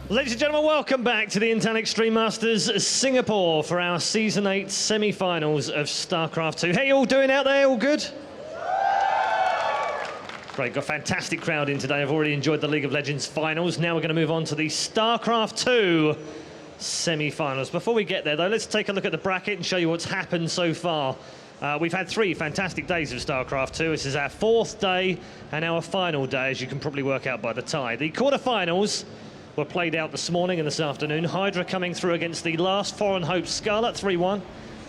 Ladies and gentlemen, welcome back to the Intel Extreme Masters Singapore for our Season 8 semi-finals of StarCraft 2. How you all doing out there? All good? Great, got a fantastic crowd in today. I've already enjoyed the League of Legends finals. Now we're going to move on to the StarCraft 2 semi-finals. Before we get there, though, let's take a look at the bracket and show you what's happened so far. We've had 3 fantastic days of StarCraft 2. This is our 4th day and our final day, as you can probably work out by the tie. The quarterfinals were played out this morning and this afternoon. Hydra coming through against the last Foreign Hope Scarlet, 3-1.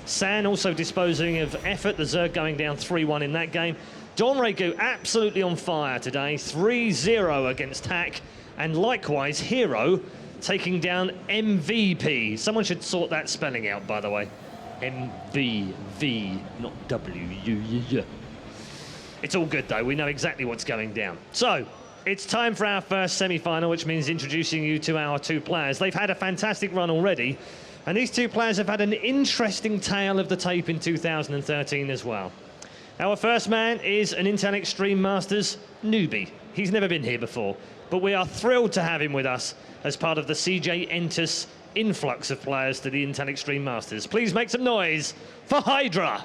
San also disposing of Effort, the Zerg going down 3-1 in that game. Don Regu absolutely on fire today, 3-0 against Hack. And likewise, Hero taking down MVP. Someone should sort that spelling out, by the way. M-V-V, not W-U-Y. It's all good, though. We know exactly what's going down. So, it's time for our first semi-final, which means introducing you to our 2 players. They've had a fantastic run already, and these 2 players have had an interesting tale of the tape in 2013 as well. Our first man is an Intel Extreme Masters newbie. He's never been here before, but we are thrilled to have him with us as part of the CJ Entus influx of players to the Intel Extreme Masters. Please make some noise for Hydra.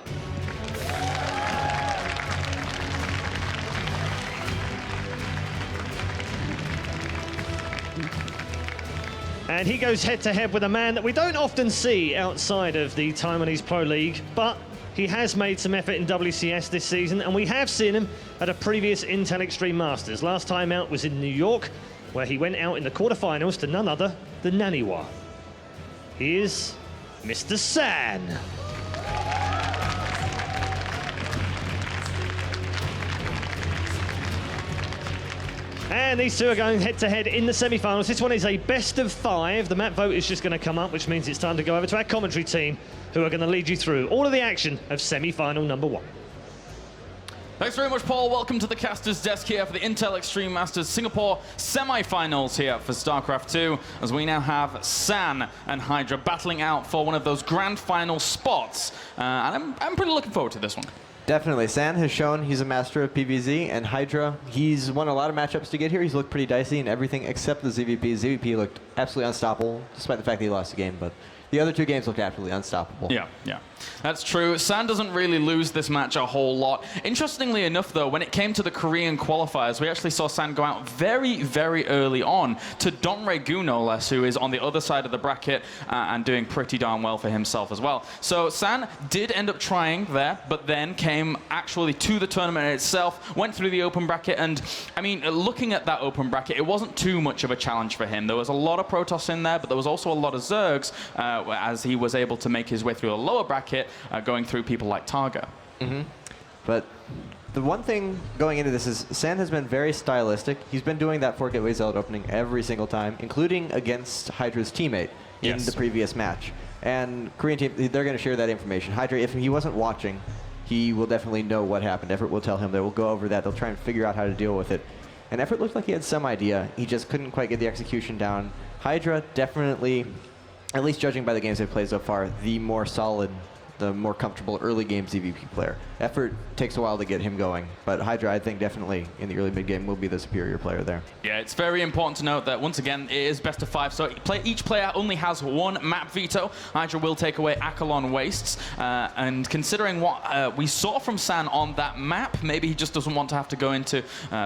And he goes head-to-head with a man that we don't often see outside of the Taiwanese Pro League, but he has made some effort in WCS this season, and we have seen him at a previous Intel Extreme Masters. Last time out was in New York, where he went out in the quarterfinals to none other than Naniwa. He is Mr. San. And these 2 are going head-to-head in the semi-finals. This one is a best of 5. The map vote is just going to come up, which means it's time to go over to our commentary team, who are going to lead you through all of the action of semi-final number 1. Thanks very much, Paul. Welcome to the caster's desk here for the Intel Extreme Masters Singapore semi-finals here for StarCraft 2, as we now have San and Hydra battling out for one of those grand final spots. And I'm pretty looking forward to this one. Definitely. San has shown he's a master of PvZ, and Hydra, he's won a lot of matchups to get here. He's looked pretty dicey in everything except the ZVP. ZVP looked absolutely unstoppable, despite the fact that he lost the game, but the other 2 games looked absolutely unstoppable. Yeah. That's true. San doesn't really lose this match a whole lot. Interestingly enough, though, when it came to the Korean qualifiers, we actually saw San go out very, very early on to Don Regu, no less, who is on the other side of the bracket and doing pretty darn well for himself as well. So San did end up trying there, but then came actually to the tournament itself, went through the open bracket, and, I mean, looking at that open bracket, it wasn't too much of a challenge for him. There was a lot of Protoss in there, but there was also a lot of Zergs as he was able to make his way through the lower bracket, going through people like Targa. But the one thing going into this is San has been very stylistic. He's been doing that 4 Gateway Zealot opening every single time, including against Hydra's teammate in the previous match. And Korean team, they're going to share that information. Hydra, if he wasn't watching, he will definitely know what happened. Effort will tell him. They will go over that. They'll try and figure out how to deal with it. And Effort looked like he had some idea. He just couldn't quite get the execution down. Hydra definitely, at least judging by the games they've played so far, the more solid, the more comfortable early game ZVP player. Effort takes a while to get him going, but Hydra, I think, definitely in the early mid-game will be the superior player there. Yeah, it's very important to note that, once again, it is best of 5, so each player only has 1 map veto. Hydra will take away Akalon Wastes, and considering what we saw from San on that map, maybe he just doesn't want to have to go into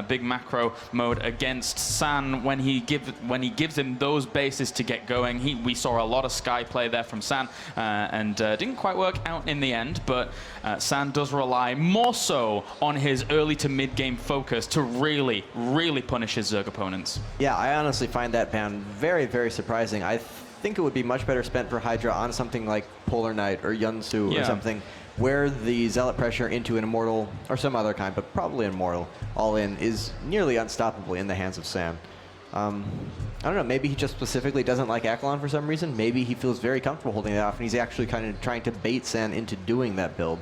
big macro mode against San when he gives him those bases to get going. We saw a lot of Sky play there from San, and didn't quite work out in the end, but San does rely more so on his early to mid-game focus to really, really punish his Zerg opponents. Yeah, I honestly find that ban very, very surprising. I think it would be much better spent for Hydra on something like Polar Knight or Yunsu or something, where the Zealot pressure into an Immortal, or some other kind, but probably Immortal, all in, is nearly unstoppable in the hands of San. I don't know, maybe he just specifically doesn't like Akalon for some reason. Maybe he feels very comfortable holding it off, and he's actually kind of trying to bait San into doing that build.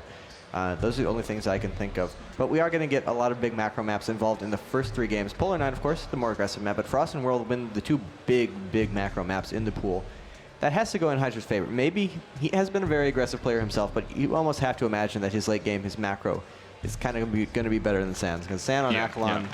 Those are the only things I can think of. But we are going to get a lot of big macro maps involved in the first 3 games. Polar Knight, of course, the more aggressive map, but Frost and World win the 2 big macro maps in the pool. That has to go in Hydra's favor. Maybe he has been a very aggressive player himself, but you almost have to imagine that his late game, his macro, is kind of going to be better than San's. Because San on Akalon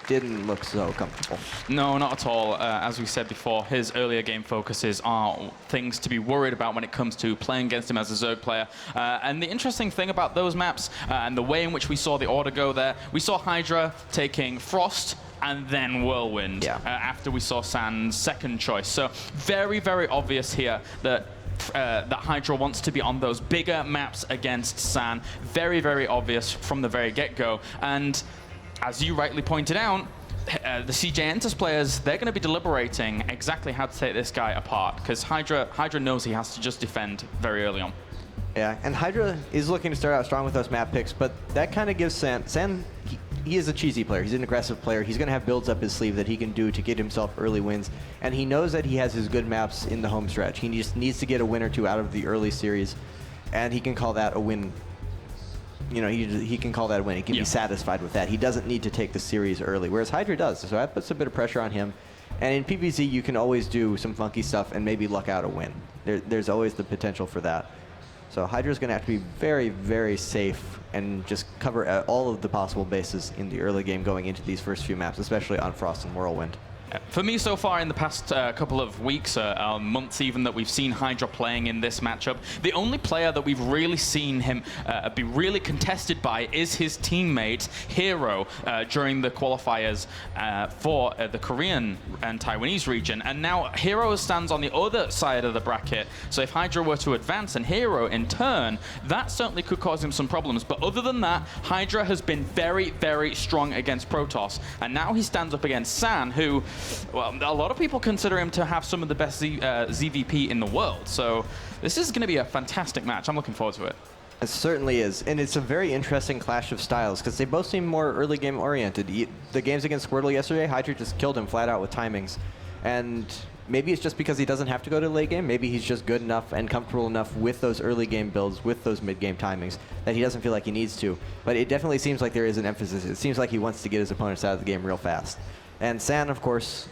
didn't look so comfortable. No, not at all. As we said before, his earlier game focuses are things to be worried about when it comes to playing against him as a Zerg player. And the interesting thing about those maps and the way in which we saw the order go there, we saw Hydra taking Frost and then Whirlwind after we saw San's second choice. So very, very obvious here that that Hydra wants to be on those bigger maps against San. Very, very obvious from the very get-go. And as you rightly pointed out, the CJ Entus players, they're going to be deliberating exactly how to take this guy apart, because Hydra knows he has to just defend very early on. Yeah, and Hydra is looking to start out strong with those map picks, but that kind of gives San he is a cheesy player. He's an aggressive player. He's going to have builds up his sleeve that he can do to get himself early wins, and he knows that he has his good maps in the home stretch. He just needs to get a win or two out of the early series, and he can call that a win. You know, he can call that a win. He can be satisfied with that. He doesn't need to take the series early, whereas Hydra does. So that puts a bit of pressure on him. And in PvZ, you can always do some funky stuff and maybe luck out a win. There's always the potential for that. So Hydra's going to have to be very, very safe and just cover all of the possible bases in the early game going into these first few maps, especially on Frost and Whirlwind. For me, so far in the past couple of weeks, months even, that we've seen Hydra playing in this matchup, the only player that we've really seen him be really contested by is his teammate, Hero, during the qualifiers for the Korean and Taiwanese region. And now Hero stands on the other side of the bracket, so if Hydra were to advance and Hero in turn, that certainly could cause him some problems. But other than that, Hydra has been very, very strong against Protoss. And now he stands up against San, who, well, a lot of people consider him to have some of the best ZVP in the world. So this is going to be a fantastic match. I'm looking forward to it. It certainly is. And it's a very interesting clash of styles because they both seem more early game oriented. The games against Squirtle yesterday, Hydra just killed him flat out with timings. And maybe it's just because he doesn't have to go to late game. Maybe he's just good enough and comfortable enough with those early game builds, with those mid game timings, that he doesn't feel like he needs to. But it definitely seems like there is an emphasis. It seems like he wants to get his opponents out of the game real fast. And San, of course,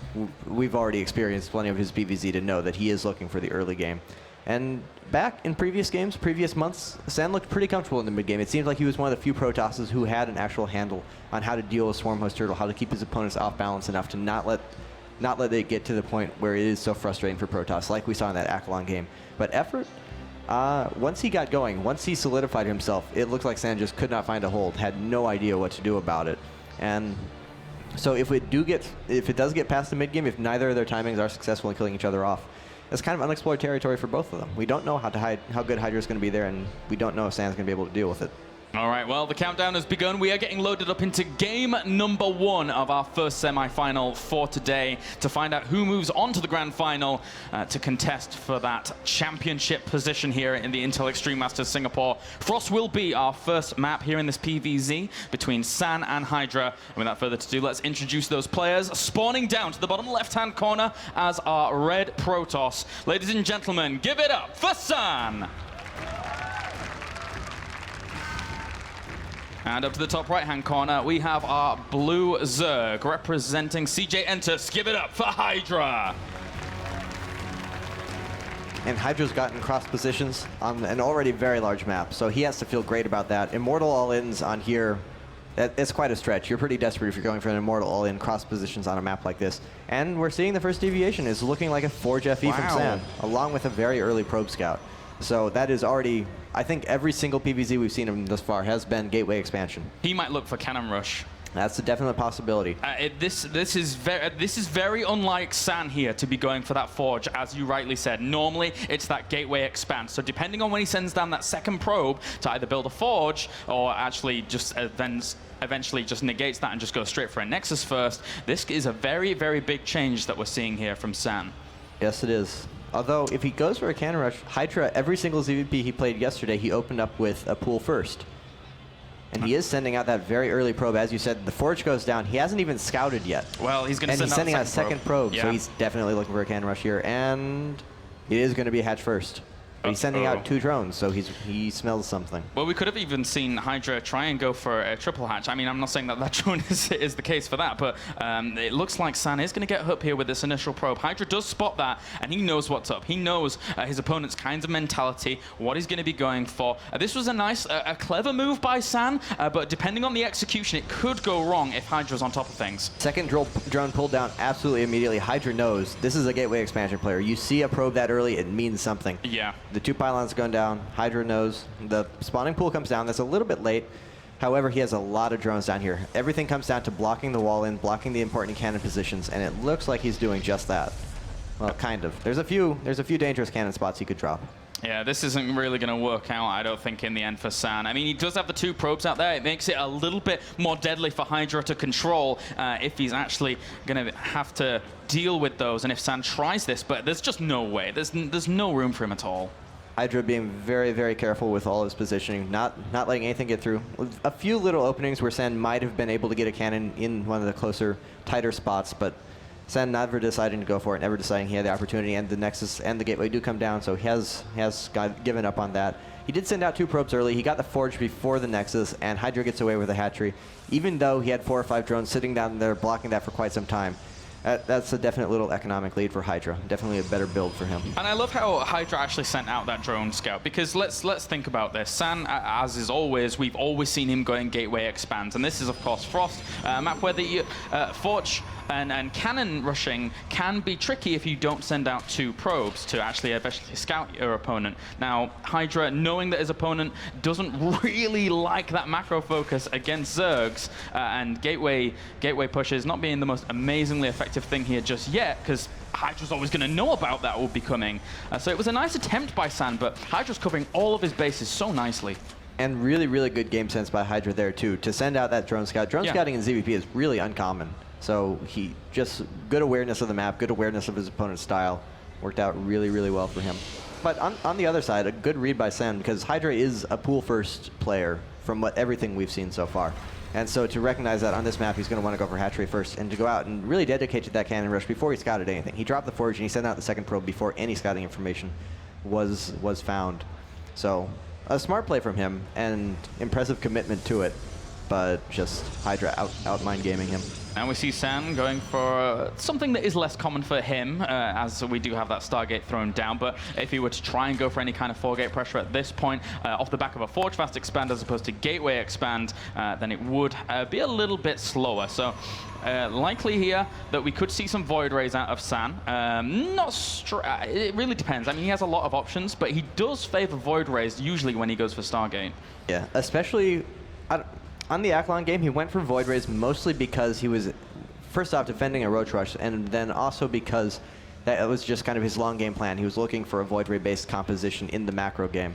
we've already experienced plenty of his PvZ to know that he is looking for the early game. And back in previous games, previous months, San looked pretty comfortable in the mid game. It seems like he was one of the few Protosses who had an actual handle on how to deal with Swarm Host Turtle, how to keep his opponents off balance enough to not let it get to the point where it is so frustrating for Protoss, like we saw in that Akalon game. But effort, once he got going, once he solidified himself, it looked like San just could not find a hold, had no idea what to do about it. And so if it does get past the mid game, if neither of their timings are successful in killing each other off, it's kind of unexplored territory for both of them. We don't know how good Hydra's going to be there, and we don't know if San's going to be able to deal with it. All right, well, the countdown has begun. We are getting loaded up into game number 1 of our first semi-final for today to find out who moves on to the grand final to contest for that championship position here in the Intel Extreme Masters Singapore. Frost will be our first map here in this PvZ between San and Hydra. And without further ado, let's introduce those players spawning down to the bottom left-hand corner as our red Protoss. Ladies and gentlemen, give it up for San! And up to the top right-hand corner, we have our blue Zerg representing CJ Entus. Give it up for Hydra. And Hydra's gotten cross positions on an already very large map, so he has to feel great about that. Immortal all-ins on here, it's quite a stretch. You're pretty desperate if you're going for an Immortal all-in cross positions on a map like this. And we're seeing the first deviation is looking like a Forge FE from San, along with a very early Probe Scout. So that is already, I think every single PvZ we've seen him thus far has been Gateway expansion. He might look for Cannon Rush. That's a definite possibility. This is very unlike San here to be going for that Forge, as you rightly said. Normally, it's that Gateway expand. So depending on when he sends down that second probe to either build a Forge or actually just eventually just negates that and just goes straight for a Nexus first, this is a very, very big change that we're seeing here from San. Yes, it is. Although, if he goes for a Cannon Rush, Hydra, every single ZVP he played yesterday, he opened up with a pool first. And he is sending out that very early probe. As you said, the Forge goes down. He hasn't even scouted yet. Well, he's going to sending out a second probe. So he's definitely looking for a Cannon Rush here. And it is going to be a hatch first. But he's sending out 2 drones, so he smells something. Well, we could have even seen Hydra try and go for a triple hatch. I mean, I'm not saying that drone is the case for that, but it looks like San is going to get up here with this initial probe. Hydra does spot that, and he knows what's up. He knows his opponent's kind of mentality, what he's going to be going for. This was a nice, a clever move by San, but depending on the execution, it could go wrong if Hydra's on top of things. Second drone pulled down absolutely immediately. Hydra knows this is a gateway expansion player. You see a probe that early, it means something. Yeah. The 2 pylons going down. Hydra knows. The spawning pool comes down. That's a little bit late. However, he has a lot of drones down here. Everything comes down to blocking the wall in, blocking the important cannon positions, and it looks like he's doing just that. Well, kind of. There's a few dangerous cannon spots he could drop. Yeah, this isn't really going to work out, I don't think, in the end for San. I mean, he does have the 2 probes out there. It makes it a little bit more deadly for Hydra to control if he's actually going to have to deal with those, and if San tries this, but there's just no way. There's no room for him at all. Hydra being very, very careful with all his positioning, not letting anything get through. A few little openings where San might have been able to get a cannon in one of the closer, tighter spots, but San never deciding to go for it, never deciding he had the opportunity, and the Nexus and the Gateway do come down, so he has given up on that. He did send out 2 probes early. He got the Forge before the Nexus, and Hydra gets away with a hatchery, even though he had 4 or 5 drones sitting down there blocking that for quite some time. That's a definite little economic lead for Hydra. Definitely a better build for him. And I love how Hydra actually sent out that drone scout, because let's think about this. San, as is always, we've always seen him going gateway expands, and this is of course Frost, a map where the Forge and cannon rushing can be tricky if you don't send out 2 probes to actually eventually scout your opponent. Now, Hydra, knowing that his opponent doesn't really like that macro focus against Zergs, and gateway pushes not being the most amazingly effective thing here just yet, because Hydra's always going to know about that will be coming. So it was a nice attempt by San, but Hydra's covering all of his bases so nicely. And really, really good game sense by Hydra there, too, to send out that drone scout. Drone scouting in ZVP is really uncommon. So he just good awareness of the map, good awareness of his opponent's style. Worked out really, really well for him. But on the other side, a good read by San, because Hydra is a pool-first player from everything we've seen so far. And so to recognize that on this map, he's going to want to go for hatchery first, and to go out and really dedicate to that cannon rush before he scouted anything. He dropped the Forge, and he sent out the second probe before any scouting information was found. So a smart play from him, and impressive commitment to it. But just Hydra out mind gaming him. And we see San going for something that is less common for him, as we do have that Stargate thrown down. But if he were to try and go for any kind of 4-gate pressure at this point, off the back of a Forge Fast expand as opposed to Gateway expand, then it would be a little bit slower. So likely here that we could see some Void Rays out of San. It really depends. I mean, he has a lot of options, but he does favor Void Rays usually when he goes for Stargate. Yeah, especially on the Aklon game, he went for Void Rays mostly because he was, first off, defending a Roach Rush, and then also because that was just kind of his long game plan. He was looking for a Void Ray-based composition in the macro game.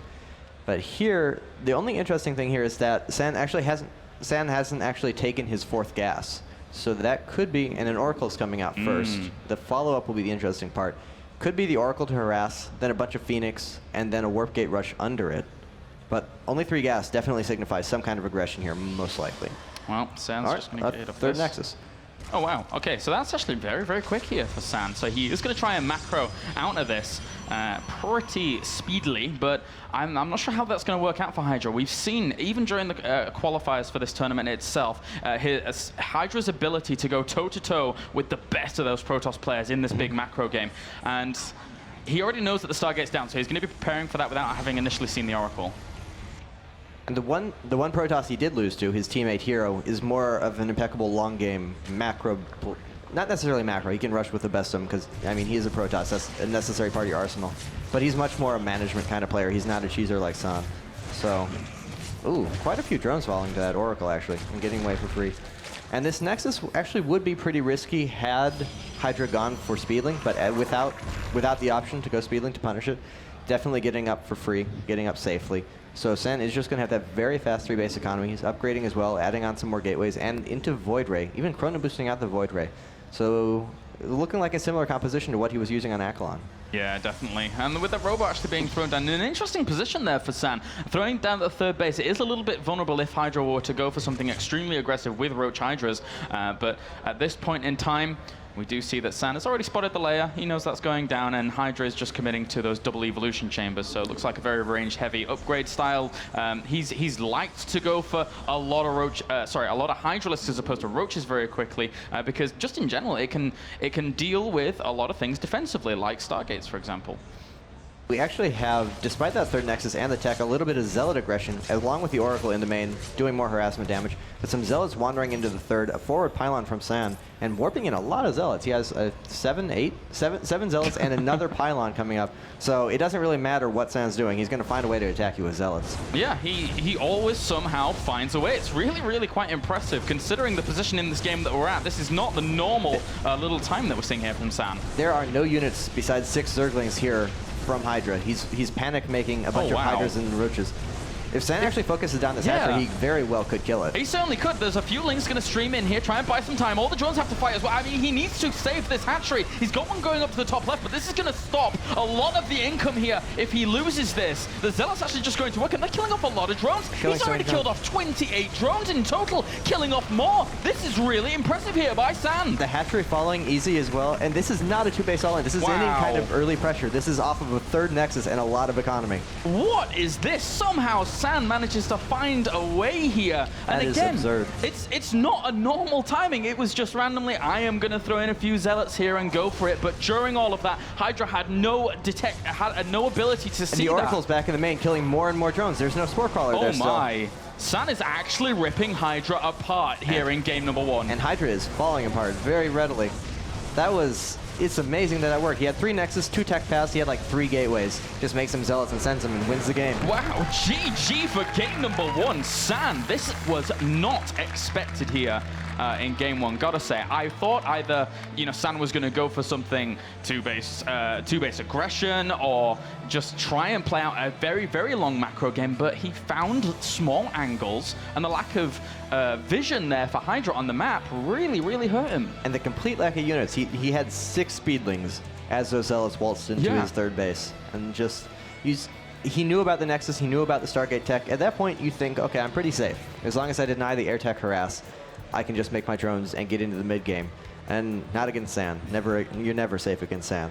But here, the only interesting thing here is that San hasn't actually taken his 4th gas. So that could be, and an Oracle's coming out first. The follow-up will be the interesting part. Could be the Oracle to harass, then a bunch of Phoenix, and then a Warp Gate rush under it. But only 3 gas definitely signifies some kind of aggression here, most likely. Well, San's just going to get it off 3rd this. Nexus. Oh, wow. Okay, so that's actually very, very quick here for San. So he is going to try and macro out of this pretty speedily, but I'm not sure how that's going to work out for Hydra. We've seen, even during the qualifiers for this tournament itself, Hydra's ability to go toe-to-toe with the best of those Protoss players in this big macro game. And he already knows that the Stargate's down, so he's going to be preparing for that without having initially seen the Oracle. And the one Protoss he did lose to, his teammate Hero, is more of an impeccable long game macro. Not necessarily macro. He can rush with the best of them because, I mean, he is a Protoss. That's a necessary part of your arsenal. But he's much more a management kind of player. He's not a cheeser like San. So, ooh, quite a few drones falling to that Oracle, actually, and getting away for free. And this Nexus actually would be pretty risky had Hydra gone for Speedling, but without the option to go Speedling to punish it, definitely getting up for free, getting up safely. So San is just going to have that very fast 3-base economy. He's upgrading as well, adding on some more gateways, and into Void Ray, even Chrono boosting out the Void Ray. So looking like a similar composition to what he was using on Aklon. Yeah, definitely. And with the robot actually being thrown down in an interesting position there for San. Throwing down the 3rd base, it is a little bit vulnerable if Hydra were to go for something extremely aggressive with Roach Hydras. But at this point in time, We do see that San has already spotted the layer. He knows that's going down, and Hydra is just committing to those double evolution chambers. So it looks like a very range-heavy upgrade style. He's liked to go for a lot of a lot of Hydralisks as opposed to Roaches very quickly, because just in general, it can deal with a lot of things defensively, like Stargates, for example. We actually have, despite that third Nexus and the tech, a little bit of Zealot aggression, along with the Oracle in the main, doing more harassment damage. But some Zealots wandering into the third, a forward pylon from San, and warping in a lot of Zealots. He has seven Zealots and another pylon coming up. So it doesn't really matter what San's doing. He's going to find a way to attack you with Zealots. Yeah, he always somehow finds a way. It's really quite impressive, considering the position in this game that we're at. This is not the normal little time that we're seeing here from San. There are no units besides 6 Zerglings here from Hydra. He's panic making a bunch of Hydras and Roaches. If San actually focuses down this hatchery, he very well could kill it. He certainly could. There's a few Lings going to stream in here, try and buy some time. All the drones have to fight as well. I mean, he needs to save this hatchery. He's got one going up to the top left, but this is going to stop a lot of the income here if he loses this. The Zealot's actually just going to work, and they're killing off a lot of drones. He's already killed off 28 drones in total, killing off more. This is really impressive here by San. The hatchery following easy as well, and this is not a 2-base all-in. This is any kind of early pressure. This is off of a third Nexus and a lot of economy. What is this? Somehow San manages to find a way here, and that again, is absurd. It's not a normal timing. It was just randomly, I am going to throw in a few Zealots here and go for it. But during all of that, Hydra had no ability to see that. And the Oracle's back in the main, killing more and more drones. There's no Spore Crawler there still. Oh my! San is actually ripping Hydra apart here in game number 1. And Hydra is falling apart very readily. It's amazing that worked. He had 3 Nexus, 2 tech paths, he had like 3 gateways. Just makes some Zealots and sends them and wins the game. Wow, GG for game number 1. San, this was not expected here in game 1. Gotta say, I thought either, San was gonna go for something two-base aggression, or just try and play out a very long macro game, but he found small angles, and the lack of vision there for Hydra on the map really hurt him. And the complete lack of units. He had 6 Speedlings as those Zealots waltzed into his third base. And he knew about the Nexus, he knew about the Stargate tech. At that point, you think, okay, I'm pretty safe. As long as I deny the air tech harass, I can just make my drones and get into the mid game. And not against San. You're never safe against San.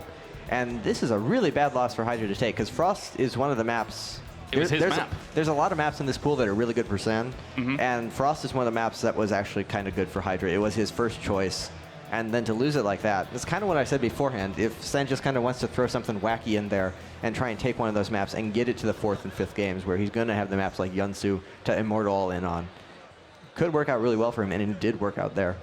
And this is a really bad loss for Hydra to take, because Frost is one of the maps. It was his map. There's a lot of maps in this pool that are really good for San, and Frost is one of the maps that was actually kind of good for Hydra. It was his first choice, and then to lose it like that, that's kind of what I said beforehand. If San just kind of wants to throw something wacky in there and try and take one of those maps and get it to the 4th and 5th games, where he's going to have the maps like Yunsu to Immortal all in on, could work out really well for him, and it did work out there.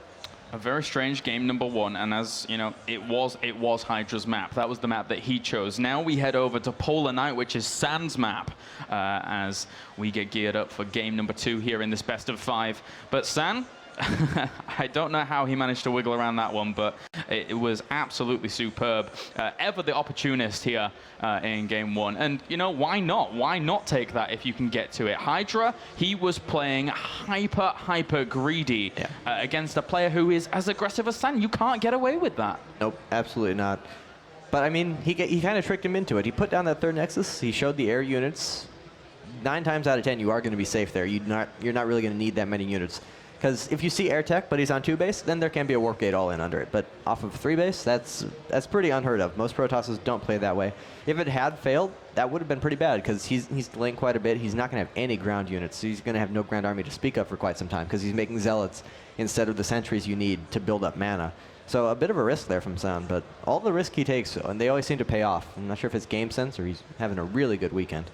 A very strange game number 1, and as you know, it was Hydra's map. That was the map that he chose. Now we head over to Polar Night, which is San's map, as we get geared up for game number 2 here in this best of 5. But San, I don't know how he managed to wiggle around that one, but it was absolutely superb. Ever the opportunist here in game 1. And, why not? Why not take that if you can get to it? Hydra, he was playing hyper greedy against a player who is as aggressive as San. You can't get away with that. Nope, absolutely not. But, I mean, he kind of tricked him into it. He put down that third Nexus. He showed the air units. 9 times out of 10, you are going to be safe there. You're not really going to need that many units. Because if you see air tech, but he's on 2-base, then there can be a warp gate all in under it. But off of 3-base, that's pretty unheard of. Most Protosses don't play that way. If it had failed, that would have been pretty bad, because he's delaying quite a bit. He's not going to have any ground units, so he's going to have no ground army to speak of for quite some time, because he's making Zealots instead of the sentries you need to build up mana. So a bit of a risk there from San, but all the risk he takes, and they always seem to pay off. I'm not sure if it's game sense or he's having a really good weekend.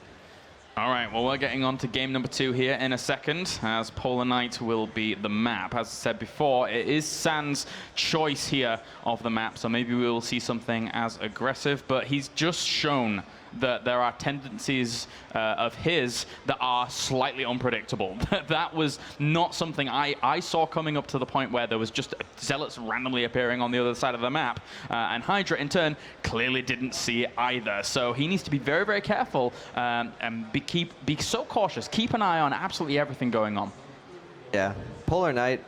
All right, well, we're getting on to game number 2 here in a second, as Polar Night will be the map. As I said before, it is San's choice here of the map, so maybe we will see something as aggressive, but he's just shown that there are tendencies of his that are slightly unpredictable. That was not something I saw coming up to the point where there was just Zealots randomly appearing on the other side of the map, and Hydra, in turn, clearly didn't see it either. So he needs to be very careful and be so cautious. Keep an eye on absolutely everything going on. Yeah, Polar Night,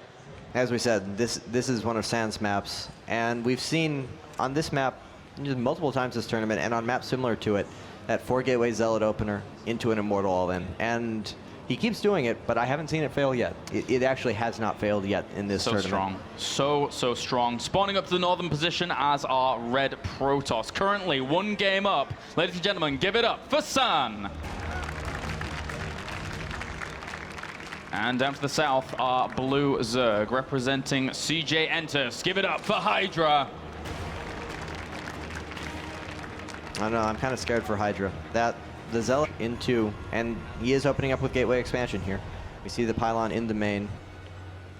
as we said, this is one of San's maps, and we've seen on this map multiple times this tournament, and on maps similar to it, that 4 gateway Zealot opener into an Immortal all-in. And He keeps doing it, but I haven't seen it fail yet. It actually has not failed yet in this tournament. So strong. Spawning up to the northern position as our red Protoss. Currently 1 game up. Ladies and gentlemen, give it up for San. And down to the south, our blue Zerg, representing CJ Entus. Give it up for Hydra. I don't know, I'm kind of scared for Hydra. The Zealot into, and he is opening up with Gateway expansion here. We see the pylon in the main.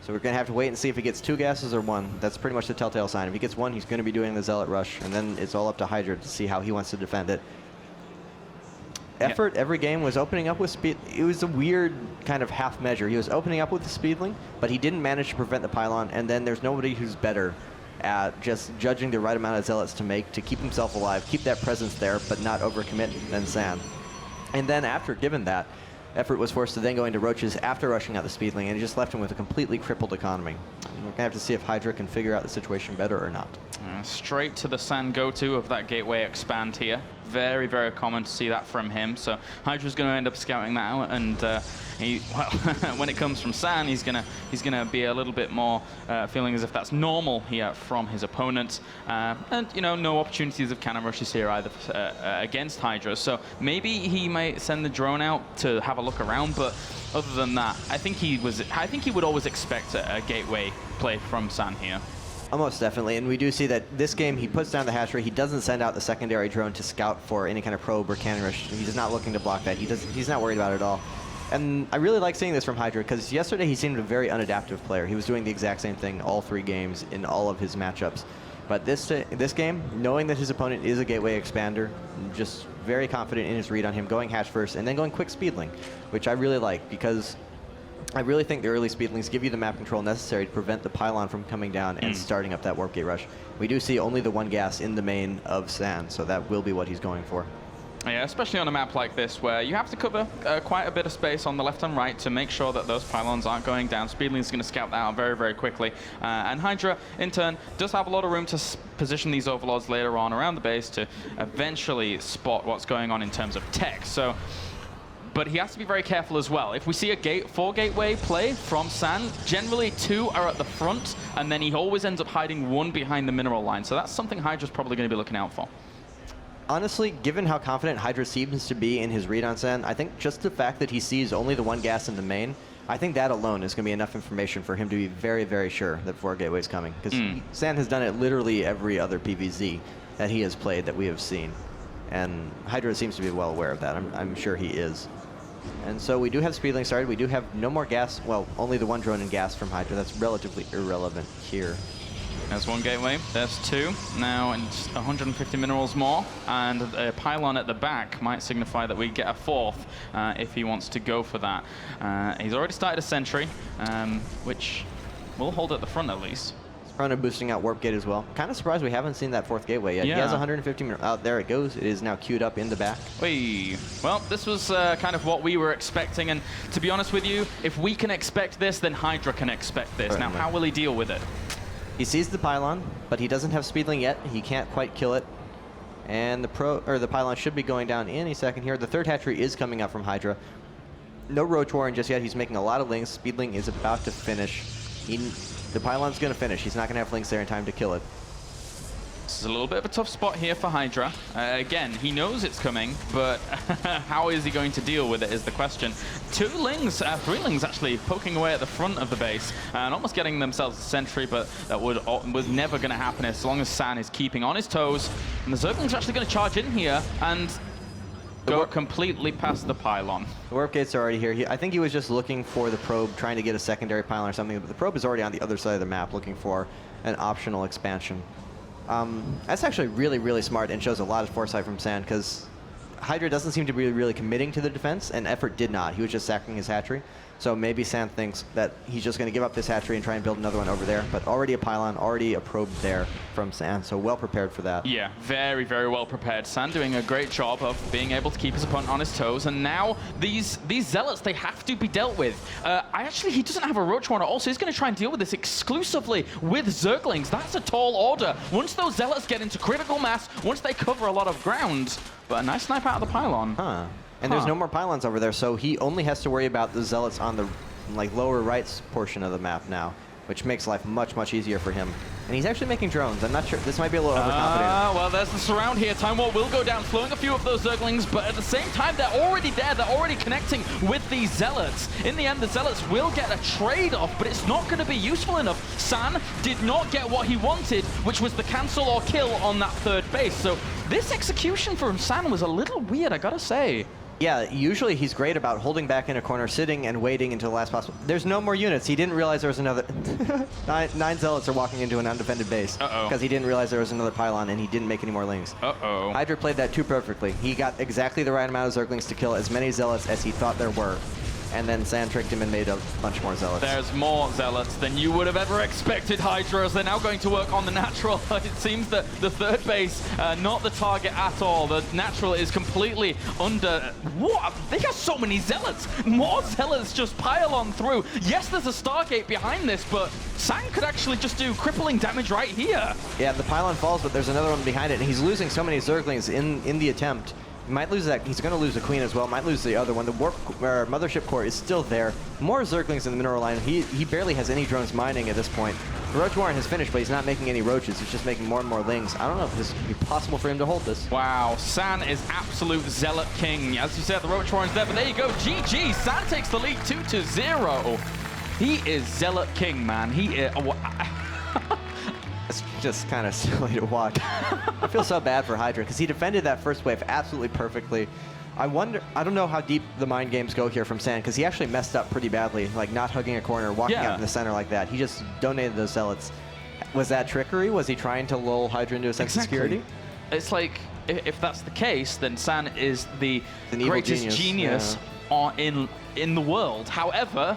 So we're going to have to wait and see if he gets 2 gases or 1. That's pretty much the telltale sign. If he gets 1, he's going to be doing the Zealot rush, and then it's all up to Hydra to see how he wants to defend it. Effort every game was opening up with speed. It was a weird kind of half measure. He was opening up with the speedling, but he didn't manage to prevent the pylon, and then there's nobody who's better at just judging the right amount of zealots to make to keep himself alive, keep that presence there, but not overcommit than San. And then after given that, Effort was forced to then go into Roaches after rushing out the speedling, and it just left him with a completely crippled economy. We're going to have to see if Hydra can figure out the situation better or not. Straight to the San go-to of that Gateway expand here. Very, very common to see that from him. So Hydra's going to end up scouting that out, and when it comes from San, he's gonna be a little bit more feeling as if that's normal here from his opponent. And no opportunities of cannon rushes here either against Hydra. So maybe he might send the drone out to have a look around, but other than that, I think he would always expect a Gateway play from San here. Almost definitely, and we do see that this game he puts down the hatchery. He doesn't send out the secondary drone to scout for any kind of probe or cannon rush. He's not looking to block that. He's not worried about it at all. And I really like seeing this from Hydra, because yesterday he seemed a very unadaptive player. He was doing the exact same thing all 3 games in all of his matchups. But this game, knowing that his opponent is a Gateway expander, just very confident in his read on him, going hatch first, and then going quick speedling, which I really like, because I really think the early speedlings give you the map control necessary to prevent the pylon from coming down and starting up that warp gate rush. We do see only the 1 gas in the main of San, so that will be what he's going for. Yeah, especially on a map like this, where you have to cover quite a bit of space on the left and right to make sure that those pylons aren't going down. Speedling is going to scout that out very, very quickly. And Hydra, in turn, does have a lot of room to position these overlords later on around the base to eventually spot what's going on in terms of tech. So, but he has to be very careful as well. If we see a 4 gateway play from San, generally 2 are at the front, and then he always ends up hiding 1 behind the mineral line. So that's something Hydra's probably going to be looking out for. Honestly, given how confident Hydra seems to be in his read on San, I think just the fact that he sees only the 1 gas in the main, I think that alone is going to be enough information for him to be very, very sure that 4 gateway is coming. Because San has done it literally every other PvZ that he has played that we have seen. And Hydra seems to be well aware of that. I'm sure he is. And so we do have speedling started. We do have no more gas. Well, only the 1 drone and gas from Hydra. That's relatively irrelevant here. There's 1 gateway, there's 2. Now it's 150 minerals more, and a pylon at the back might signify that we get a 4th if he wants to go for that. He's already started a sentry, which will hold at the front at least. Front and boosting out warp gate as well. Kind of surprised we haven't seen that 4th gateway yet. Yeah. He has 150 minerals. Out there it goes. It is now queued up in the back. Whee. Well, this was kind of what we were expecting, and to be honest with you, if we can expect this, then Hydra can expect this. Now, how will he deal with it? He sees the pylon, but he doesn't have speedling yet. He can't quite kill it. And the pylon should be going down any second here. The 3rd hatchery is coming up from Hydra. No Roach Warren just yet. He's making a lot of links. Speedling is about to finish. The pylon's going to finish. He's not going to have links there in time to kill it. This is a little bit of a tough spot here for Hydra. Again, he knows it's coming, but how is he going to deal with it is the question. 3 lings actually poking away at the front of the base and almost getting themselves a sentry, but that was never going to happen as long as San is keeping on his toes. And the Zerglings are actually going to charge in here and go completely past the pylon. The warp gates are already here. I think he was just looking for the probe, trying to get a secondary pylon or something, but the probe is already on the other side of the map looking for an optional expansion. That's actually really, really smart and shows a lot of foresight from San, because Hydra doesn't seem to be really committing to the defense, and Effort did not. He was just sacking his hatchery. So maybe San thinks that he's just going to give up this hatchery and try and build another one over there. But already a pylon, already a probe there from San, so well prepared for that. Yeah, very, very well prepared. San doing a great job of being able to keep his opponent on his toes. And now these Zealots, they have to be dealt with. He doesn't have a Roach Warren at all, so he's going to try and deal with this exclusively with Zerglings. That's a tall order. Once those Zealots get into critical mass, once they cover a lot of ground, but a nice snipe out of the pylon. Huh. And there's no more pylons over there, so he only has to worry about the zealots on the lower right portion of the map now, which makes life much, much easier for him. And he's actually making drones. I'm not sure. This might be a little overconfident. Well, there's the surround here. Time War will go down, slowing a few of those Zerglings, but at the same time, they're already there. They're already connecting with these Zealots. In the end, the Zealots will get a trade-off, but it's not going to be useful enough. San did not get what he wanted, which was the cancel or kill on that third base. So this execution from San was a little weird, I gotta say. Yeah, usually he's great about holding back in a corner, sitting and waiting until the last possible. There's no more units. He didn't realize there was another... nine zealots are walking into an undefended base. Because he didn't realize there was another pylon and he didn't make any more lings. Hydra played that too perfectly. He got exactly the right amount of Zerglings to kill as many zealots as he thought there were. And then San tricked him and made a bunch more zealots. There's more zealots than you would have ever expected, Hydra, as they're now going to work on the natural. It seems that the third base, not the target at all. The natural is completely under... What? They got so many zealots. More zealots just pile on through. Yes, there's a Stargate behind this, but San could actually just do crippling damage right here. Yeah, the pylon falls, but there's another one behind it, and he's losing so many Zerglings in the attempt. He might lose that. He's going to lose the queen as well. Might lose the other one. The mothership core is still there. More Zerglings in the mineral line. He barely has any drones mining at this point. The Roach Warren has finished, but he's not making any roaches. He's just making more and more lings. I don't know if this would be possible for him to hold this. Wow, San is absolute zealot king. As you said, the Roach Warren's there, but there you go. GG. San takes the lead 2-0. He is zealot king, man. He is... It's just kind of silly to watch. I feel so bad for Hydra because he defended that first wave absolutely perfectly. I don't know how deep the mind games go here from San because he actually messed up pretty badly, like not hugging a corner, walking out in the center like that. He just donated those zealots. Was that trickery? Was he trying to lull Hydra into a sense of security? It's like, if that's the case, then San is the greatest genius in the world. However,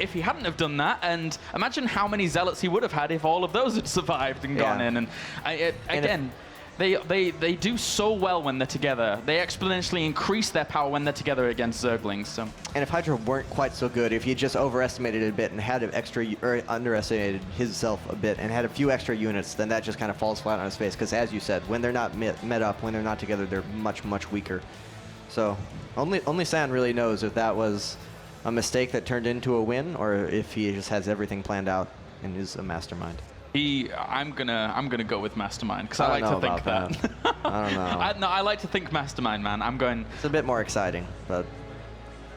if he hadn't have done that, and imagine how many zealots he would have had if all of those had survived and gone in. And again, they do so well when they're together. They exponentially increase their power when they're together against Zerglings. So. And if Hydra weren't quite so good, if he just overestimated it a bit and had an extra, or underestimated himself a bit and had a few extra units, then that just kind of falls flat on his face. Because as you said, when they're not met up, when they're not together, they're much, much weaker. So only San really knows if that was a mistake that turned into a win, or if he just has everything planned out and is a mastermind. I'm gonna go with mastermind because I like to think that. I don't know. I like to think mastermind, man. I'm going. It's a bit more exciting, but.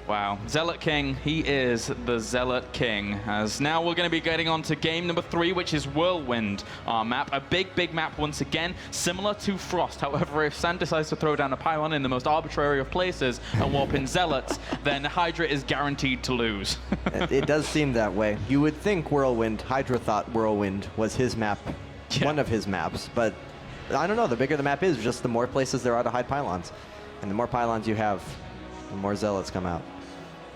Wow, Zealot King, he is the Zealot King. As now we're going to be getting on to game number 3, which is Whirlwind, our map. A big map once again, similar to Frost. However, if San decides to throw down a pylon in the most arbitrary of places and warp in Zealots, then Hydra is guaranteed to lose. It does seem that way. You would think Whirlwind, Hydra thought Whirlwind was his map, one of his maps, but I don't know. The bigger the map is, just the more places there are to hide pylons. And the more pylons you have, the more Zealots come out.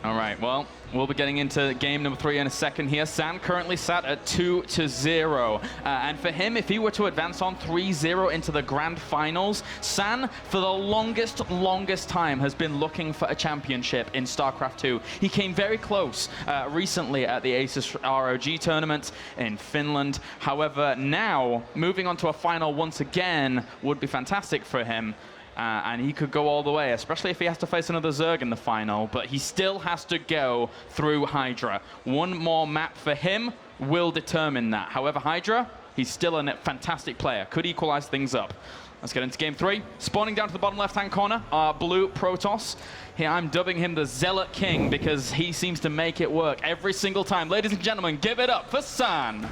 All right, well, we'll be getting into game number 3 in a second here. San currently sat at 2-0. And for him, if he were to advance on 3-0 into the grand finals, San, for the longest time, has been looking for a championship in StarCraft 2. He came very close recently at the Asus ROG tournament in Finland. However, now, moving on to a final once again would be fantastic for him. And he could go all the way, especially if he has to face another Zerg in the final. But he still has to go through Hydra. One more map for him will determine that. However, Hydra, he's still a fantastic player. Could equalize things up. Let's get into game 3. Spawning down to the bottom left-hand corner, our blue Protoss. Here, I'm dubbing him the Zealot King because he seems to make it work every single time. Ladies and gentlemen, give it up for San.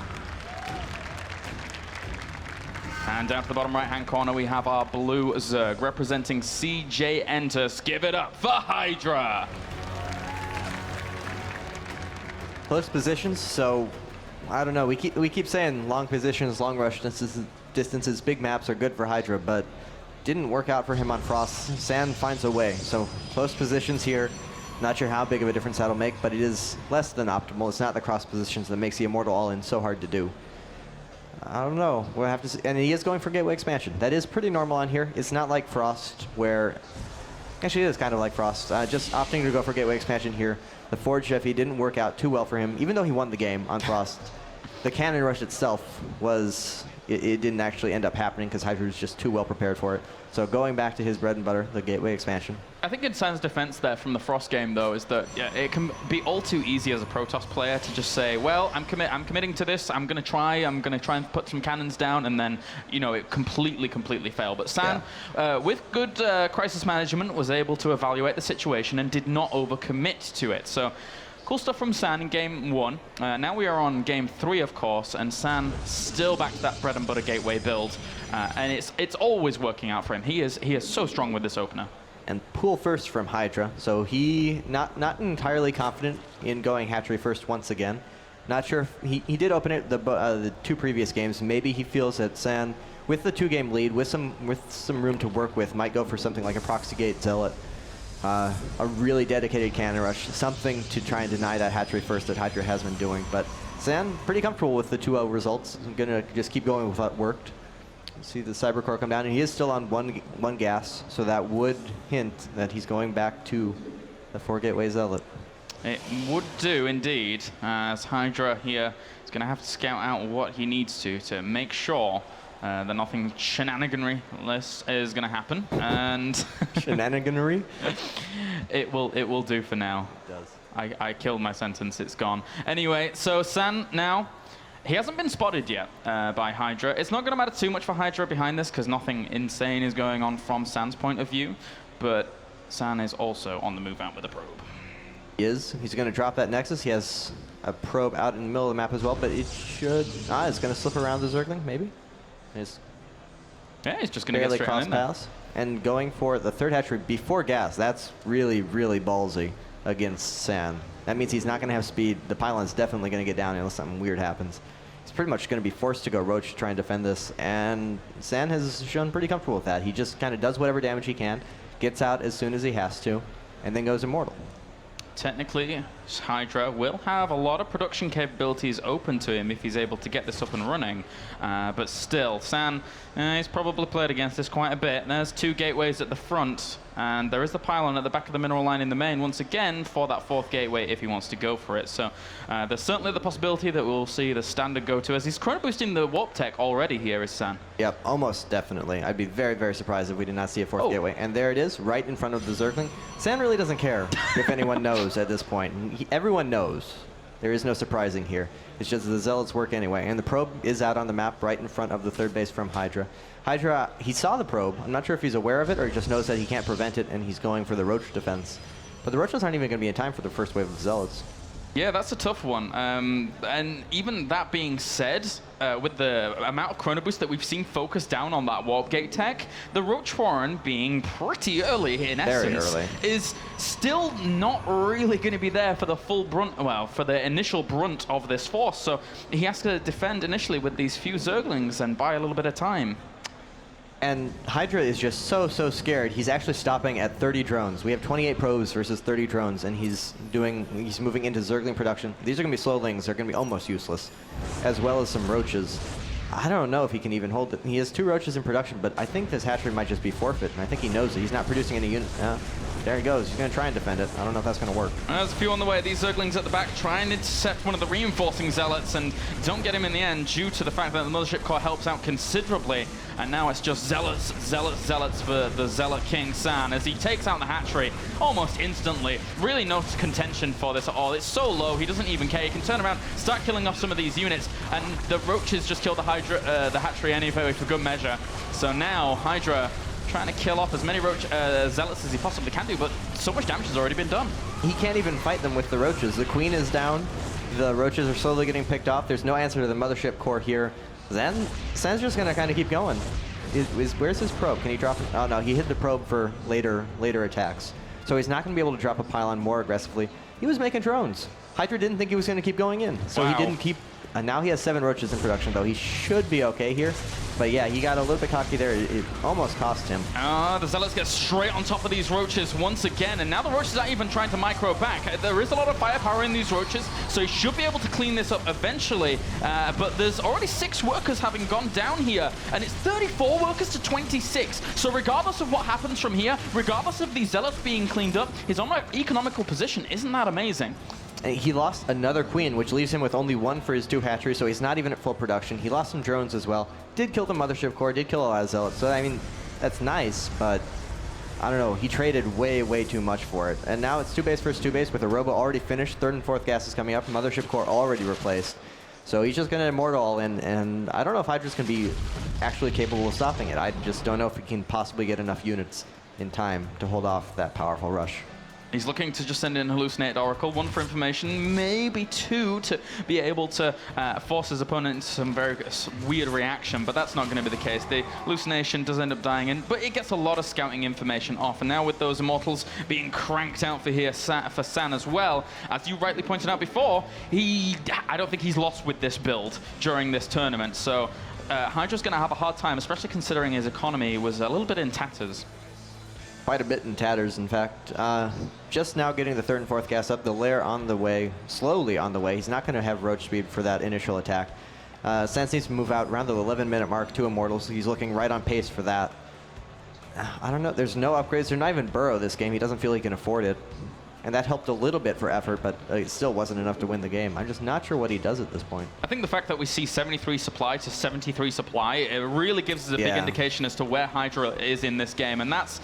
And down to the bottom right-hand corner, we have our blue Zerg representing CJ Entus. Give it up for Hydra. Close positions, so I don't know. We keep saying long positions, long rush distances, big maps are good for Hydra, but didn't work out for him on Frost. San finds a way. So close positions here. Not sure how big of a difference that'll make, but it is less than optimal. It's not the cross positions that makes the Immortal all-in so hard to do. I don't know. We'll have to see. And he is going for gateway expansion. That is pretty normal on here. It's not like Frost, where... Actually, it is kind of like Frost. Just opting to go for gateway expansion here. The Forge FE didn't work out too well for him, even though he won the game on Frost. The cannon rush itself was it didn't actually end up happening because Hydra was just too well prepared for it. So going back to his bread and butter, the gateway expansion. I think in San's defense there from the Frost game, though, is that it can be all too easy as a Protoss player to just say, well, I'm committing to this, I'm going to try and put some cannons down, and then, you know, it completely fail. But San, with good crisis management, was able to evaluate the situation and did not overcommit to it. So cool stuff from San in game 1. Now we are on game 3, of course, and San still back to that bread and butter gateway build, and it's always working out for him. He is so strong with this opener. And pool first from Hydra, so he not entirely confident in going hatchery first once again. Not sure if he did open it the 2 previous games. Maybe he feels that San, with the 2-game lead, with some room to work with, might go for something like a proxy gate zealot. A really dedicated cannon rush, something to try and deny that hatchery first that Hydra has been doing. But San, pretty comfortable with the 2-0 results. I'm going to just keep going with what worked. See the Cyber Core come down, and he is still on one gas, so that would hint that he's going back to the 4-gateway zealot. It would do, indeed, as Hydra here is going to have to scout out what he needs to make sure that nothing shenaniganery-less is going to happen, and shenaniganery? It will do for now. It does. I killed my sentence. It's gone. Anyway, so San now, he hasn't been spotted yet by Hydra. It's not going to matter too much for Hydra behind this because nothing insane is going on from San's point of view, but San is also on the move out with a probe. He's going to drop that Nexus. He has a probe out in the middle of the map as well, but it should... it's going to slip around the Zergling, maybe? He's just going to get straight cross in there. pass. And going for the 3rd hatchery before gas, that's really ballsy against San. That means he's not going to have speed. The pylon's definitely going to get down unless something weird happens. He's pretty much going to be forced to go Roach to try and defend this, and San has shown pretty comfortable with that. He just kind of does whatever damage he can, gets out as soon as he has to, and then goes Immortal. Technically, Hydra will have a lot of production capabilities open to him if he's able to get this up and running. But still, San, he's probably played against this quite a bit. There's 2 gateways at the front, and there is the pylon at the back of the mineral line in the main, once again, for that 4th gateway if he wants to go for it. So there's certainly the possibility that we'll see the standard go to, as he's chrono boosting the warp tech already here, is San. Yep, almost definitely. I'd be very surprised if we did not see a 4th gateway. And there it is, right in front of the Zergling. San really doesn't care if anyone knows at this point. Everyone knows. There is no surprising here. It's just the Zealots work anyway. And the probe is out on the map right in front of the 3rd base from Hydra. Hydra, he saw the probe. I'm not sure if he's aware of it or he just knows that he can't prevent it and he's going for the Roach defense. But the Roaches aren't even going to be in time for the first wave of Zealots. Yeah, that's a tough one. And even that being said, with the amount of chrono boost that we've seen focus down on that warp gate tech, the Roach Warren being pretty early in essence is still not really going to be there for the full brunt, well, for the initial brunt of this force. So he has to defend initially with these few Zerglings and buy a little bit of time. And Hydra is just so scared. He's actually stopping at 30 drones. We have 28 probes versus 30 drones, and he's moving into Zergling production. These are going to be slowlings. They're going to be almost useless, as well as some Roaches. I don't know if he can even hold it. He has 2 Roaches in production, but I think this hatchery might just be forfeit, and I think he knows it. He's not producing any unit. There he goes. He's going to try and defend it. I don't know if that's going to work. There's a few on the way. These Zerglings at the back try and intercept one of the reinforcing Zealots and don't get him in the end due to the fact that the Mothership Core helps out considerably. And now it's just Zealots for the Zealot King San as he takes out the hatchery almost instantly. Really no contention for this at all. It's so low, he doesn't even care. He can turn around, start killing off some of these units, and the Roaches just kill the hatchery anyway for good measure. So now Hydra trying to kill off as many Zealots as he possibly can do, but so much damage has already been done. He can't even fight them with the Roaches. The Queen is down. The Roaches are slowly getting picked off. There's no answer to the Mothership Core here. Then San's just going to kind of keep going. Where's his probe? Can he drop it? Oh, no, he hit the probe for later attacks. So he's not going to be able to drop a pylon more aggressively. He was making drones. Hydra didn't think he was going to keep going in, so he didn't keep... now he has 7 Roaches in production, though. He should be okay here. But yeah, he got a little bit cocky there. It almost cost him. The Zealots get straight on top of these Roaches once again, and now the Roaches aren't even trying to micro back. There is a lot of firepower in these Roaches, so he should be able to clean this up eventually. But there's already 6 workers having gone down here, and it's 34 workers to 26. So regardless of what happens from here, regardless of these Zealots being cleaned up, his economical position, isn't that amazing? And he lost another queen, which leaves him with only 1 for his 2 hatcheries, so he's not even at full production. He lost some drones as well. Did kill the mothership core, did kill a lot of zealots. So, I mean, that's nice, but I don't know. He traded way, way too much for it. And now it's 2 base versus 2 base with a robo already finished. 3rd and 4th gas is coming up. Mothership core already replaced. So he's just going to immortal all in, and I don't know if Hydra's going to be actually capable of stopping it. I just don't know if he can possibly get enough units in time to hold off that powerful rush. He's looking to just send in Hallucinated Oracle, 1 for information, maybe 2 to be able to force his opponent into some very weird reaction, but that's not going to be the case. The Hallucination does end up dying in, but it gets a lot of scouting information off. And now with those Immortals being cranked out for here for San as well, as you rightly pointed out before, I don't think he's lost with this build during this tournament. So Hydra's going to have a hard time, especially considering his economy was a little bit in tatters. Quite a bit in tatters, in fact. Just now getting the 3rd and 4th gas up, the lair on the way, slowly on the way. He's not going to have roach speed for that initial attack. Sans needs to move out around the 11-minute mark, 2 immortals. He's looking right on pace for that. I don't know. There's no upgrades. There's not even burrow this game. He doesn't feel he can afford it. And that helped a little bit for effort, but it still wasn't enough to win the game. I'm just not sure what he does at this point. I think the fact that we see 73 supply to 73 supply, it really gives us a big indication as to where Hydra is in this game. And that's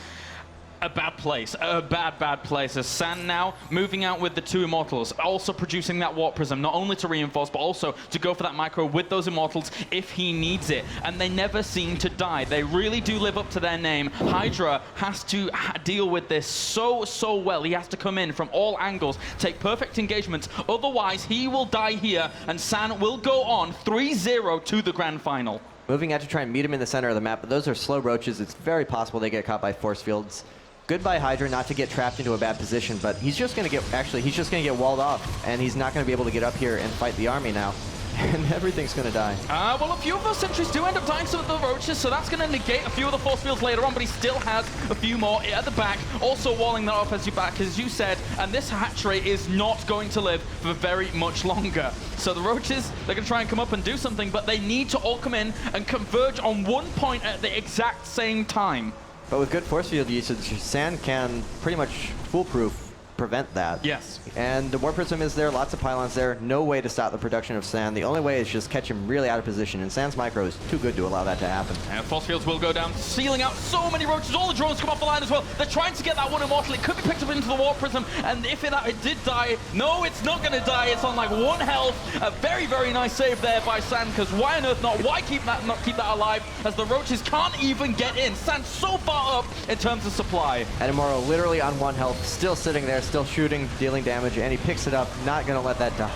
a bad place, a bad place. As San now moving out with the 2 Immortals, also producing that Warp Prism, not only to reinforce, but also to go for that micro with those Immortals if he needs it. And they never seem to die. They really do live up to their name. Hydra has to deal with this so well. He has to come in from all angles, take perfect engagements. Otherwise, he will die here, and San will go on 3-0 to the grand final. Moving out to try and meet him in the center of the map, but those are slow roaches. It's very possible they get caught by force fields. Good by Hydra not to get trapped into a bad position, but he's just going to get, he's just going to get walled off, and he's not going to be able to get up here and fight the army now. And everything's going to die. Well, a few of those sentries do end up dying to the roaches, so that's going to negate a few of the force fields later on, but he still has a few more at the back, also walling that off as you said, and this hatchery is not going to live for very much longer. So the roaches, they're going to try and come up and do something, but they need to all come in and converge on 1 point at the exact same time. But with good force field usage, San can pretty much foolproof prevent that. Yes. And the Warp Prism is there, lots of pylons there, no way to stop the production of San. The only way is just catch him really out of position, and San's micro is too good to allow that to happen. And force fields will go down, sealing out so many roaches. All the drones come off the line as well. They're trying to get that 1 Immortal. It could be picked up into the Warp Prism, and if it did die, no, it's not going to die. It's on like 1 health. A very, very nice save there by San, because why on earth not? Why not keep that alive, as the roaches can't even get in. San's so far up in terms of supply. And Immortal literally on 1 health, still sitting there, still shooting, dealing damage, and he picks it up, not going to let that die.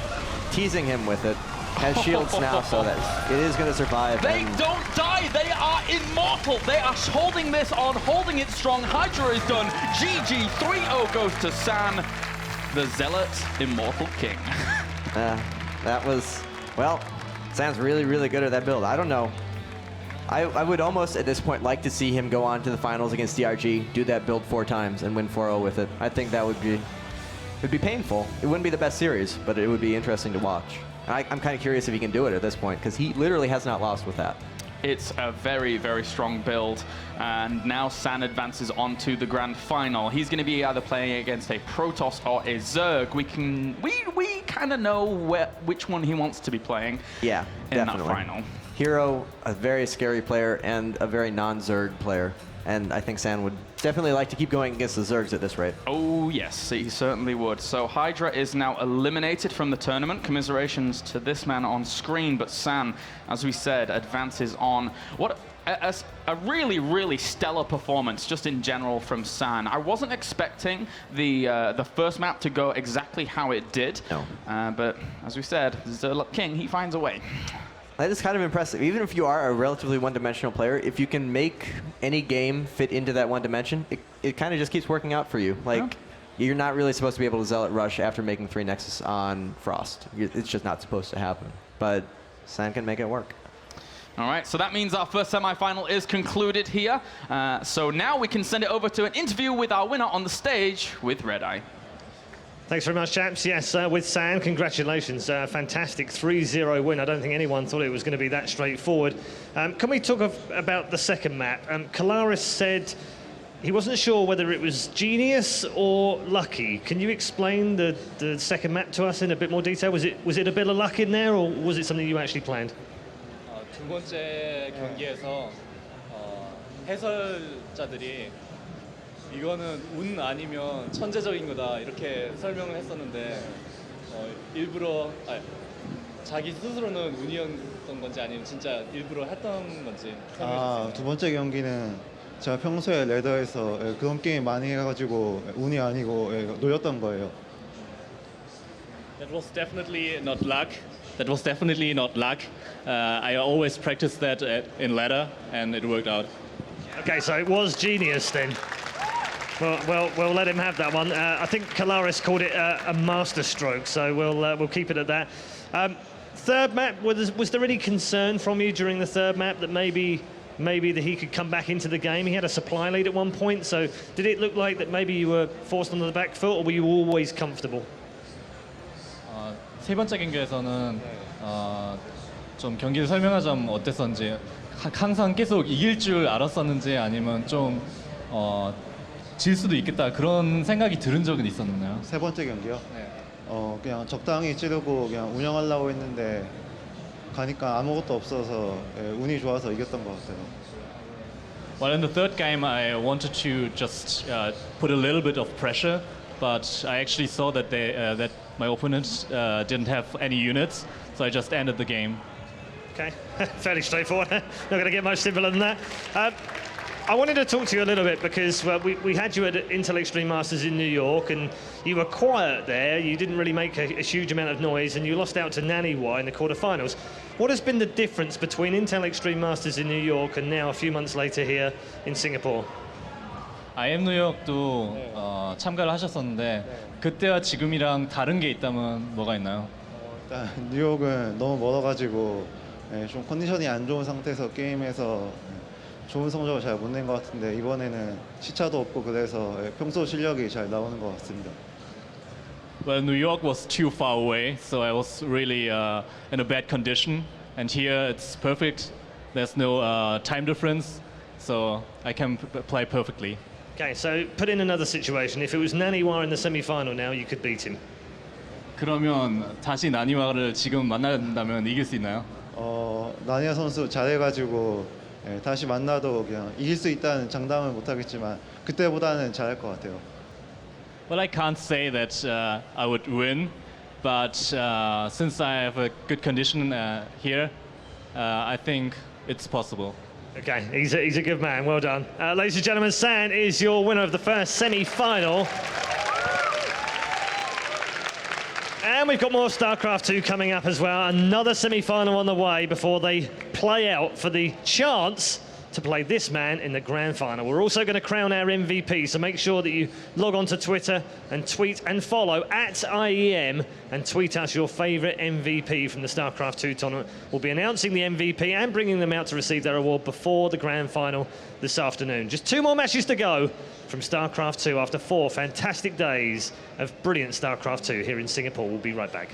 Teasing him with it. Has shields now, so that it is going to survive. They don't die. They are immortal. They are holding this on, holding it strong. Hydra is done. GG. 3-0 goes to San, the Zealot Immortal King. That was, well, San's really, really good at that build. I don't know. I would almost, at this point, like to see him go on to the finals against DRG, do that build 4 times, and win 4-0 with it. I think that would be... It would be painful. It wouldn't be the best series, but it would be interesting to watch. I'm kind of curious if he can do it at this point, because he literally has not lost with that. It's a very, very strong build, and now San advances on to the grand final. He's going to be either playing against a Protoss or a Zerg. We kind of know which one he wants to be playing. Yeah, in definitely. that final. Hero, a very scary player, and a very non-Zerg player. And I think San would definitely like to keep going against the Zergs at this rate. Oh, yes, he certainly would. So Hydra is now eliminated from the tournament. Commiserations to this man on screen, but San, as we said, advances on. What a really, really stellar performance just in general from San. I wasn't expecting the first map to go exactly how it did. No. But as we said, Zealot King, he finds a way. That is kind of impressive. Even if you are a relatively one-dimensional player, if you can make any game fit into that one dimension, it kind of just keeps working out for you. Like, you're not really supposed to be able to Zealot Rush after making 3 Nexus on Frost. It's just not supposed to happen. But San can make it work. All right, so that means our first semifinal is concluded here. So now we can send it over to an interview with our winner on the stage with Red Eye. Thanks very much, chaps. Yes, with San, congratulations. Fantastic 3-0 win. I don't think anyone thought it was going to be that straightforward. Can we talk about the second map? Kalaris said he wasn't sure whether it was genius or lucky. Can you explain the second map to us in a bit more detail? Was it a bit of luck in there, or was it something you actually planned? 두 번째 경기에서 해설자들이 이거는 운 아니면 천재적인 거다 이렇게 설명을 했었는데 일부러 자기 스스로는 운이었던 건지 아니면 진짜 일부러 했던 건지 설명해 주세요. 두 번째 경기는 제가 평소에 레더에서 그런 게임 많이 해가지고 운이 아니고 노렸던 거예요. That was definitely not luck. That was definitely not luck. I always practiced that in ladder, and it worked out. Okay, so it was genius then. We'll let him have that one. I think Kalaris called it a master stroke, so we'll keep it at that. Third map, was there any concern from you during the third map that maybe that he could come back into the game? He had a supply lead at one point, so did it look like that maybe you were forced onto the back foot, or were you always comfortable? 세 번째 경기에서는 좀 경기를 설명하자면 어땠었는지 항상 계속 이길 줄 알았었는지 아니면 좀 질 수도 있겠다 그런 생각이 들은 적은 있었나요? 세 번째 경기요? 네. 그냥 적당히 찌르고 그냥 운영하려고 했는데 가니까 아무것도 없어서 운이 좋아서 이겼던 것 같아요. Well, in the third game, I wanted to just put a little bit of pressure, but I actually saw that that my opponent didn't have any units, so I just ended the game. Okay, fairly straightforward. Not going to get much simpler than that. I wanted to talk to you a little bit because we had you at Intel Extreme Masters in New York, and you were quiet there. You didn't really make a huge amount of noise, and you lost out to Naniwa in the quarterfinals. What has been the difference between Intel Extreme Masters in New York and now a few months later here in Singapore? IEM 뉴욕도 참가를 하셨었는데 그때와 지금이랑 다른 게 있다면 뭐가 있나요? 일단 뉴욕은 너무 멀어가지고 좀 컨디션이 안 좋은 상태에서 게임에서 좋은 성적을 잘 못 낸 것 같은데 이번에는 시차도 없고 그래서 평소 실력이 잘 나오는 것 같습니다. Well, New York was too far away, so I was really in a bad condition. And here it's perfect. There's no time difference, so I can play perfectly. Okay, so put in another situation. If it was Naniwa in the semi-final now, you could beat him. 그러면 다시 나니와를 지금 만난다면 이길 수 있나요? 나니아 선수 잘해가지고 다시 만나도 그냥 이길 수 있다는 장담은 못하겠지만 그때보다는 잘할 것 같아요. Well, I can't say that I would win, but since I have a good condition here, I think it's possible. Okay, he's a good man. Well done. Ladies and gentlemen, San is your winner of the first semi-final. And we've got more StarCraft 2 coming up as well. Another semi-final on the way before they play out for the chance to play this man in the grand final. We're also going to crown our MVP, so make sure that you log on to Twitter and tweet and follow at IEM and tweet us your favourite MVP from the StarCraft 2 tournament. We'll be announcing the MVP and bringing them out to receive their award before the grand final this afternoon. Just 2 more matches to go from StarCraft 2 after 4 fantastic days of brilliant StarCraft 2 here in Singapore. We'll be right back.